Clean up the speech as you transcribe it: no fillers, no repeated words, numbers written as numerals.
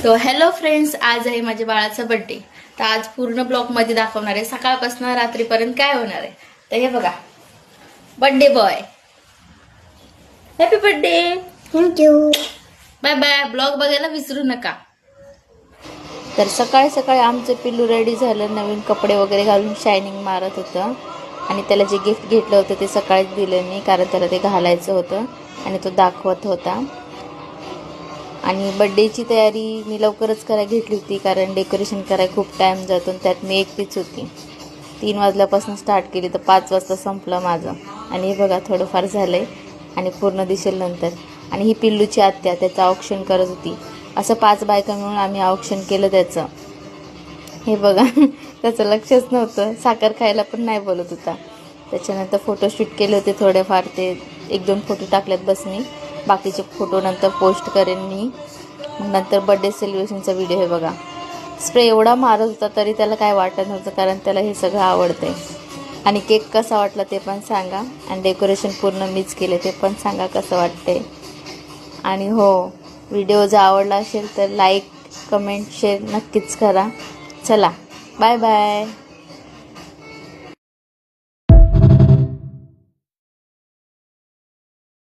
So hello friends, आज आहे माझ्या बाळाचा बर्थडे. तर आज पूर्ण ब्लॉग मध्ये दाखवणार आहे सकाळपासून रात्रीपर्यंत काय होणार आहे. तर हे बघा, birthday boy, happy birthday, thank you. Bye bye. Blog बघायला विसरू नका. तर सकाळी सकाळी आमचं पिल्लू रेडी झालं, नवीन कपडे वगैरे घालून शायनिंग मारत होतं. आणि त्याला जे गिफ्ट घेतलं होतं ते सकाळीच दिलं मी, कारण त्याला ते घालायचं होतं आणि तो दाखवत होता. आणि बड्डेची तयारी मी लवकरच करायला घेतली होती, कारण डेकोरेशन करायला खूप टाईम जातो आणि त्यात मी एकटीच होती. 3 वाजल्यापासून स्टार्ट केली तर 5 वाजता संपलं माझं. आणि हे बघा, थोडंफार झालं आहे आणि पूर्ण दिसेल नंतर. आणि ही पिल्लूची आत्या त्याचं औक्षण करत होती. असं 5 बायका मिळून आम्ही औक्षण केलं त्याचं. हे बघा, त्याचं लक्षच नव्हतं, साखर खायला पण नाही बोलत होता. त्याच्यानंतर फोटोशूट केले होते थोडेफार, ते 1-2 फोटो टाकलेत बस मी. बाकीचे फोटो नंतर पोस्ट करेन मी. नंतर बड्डे सेलिब्रेशनचा व्हिडिओ. हे बघा, स्प्रे एवढा मारत होता तरी त्याला काय वाटत नव्हतं, कारण त्याला हे सगळं आवडतंय. आणि केक कसा वाटला ते पण सांगा, आणि डेकोरेशन पूर्ण मीच केले ते पण सांगा कसं वाटतंय. आणि हो, व्हिडिओ जर आवडला असेल तर लाईक, कमेंट, शेअर नक्कीच करा. चला, बाय बाय.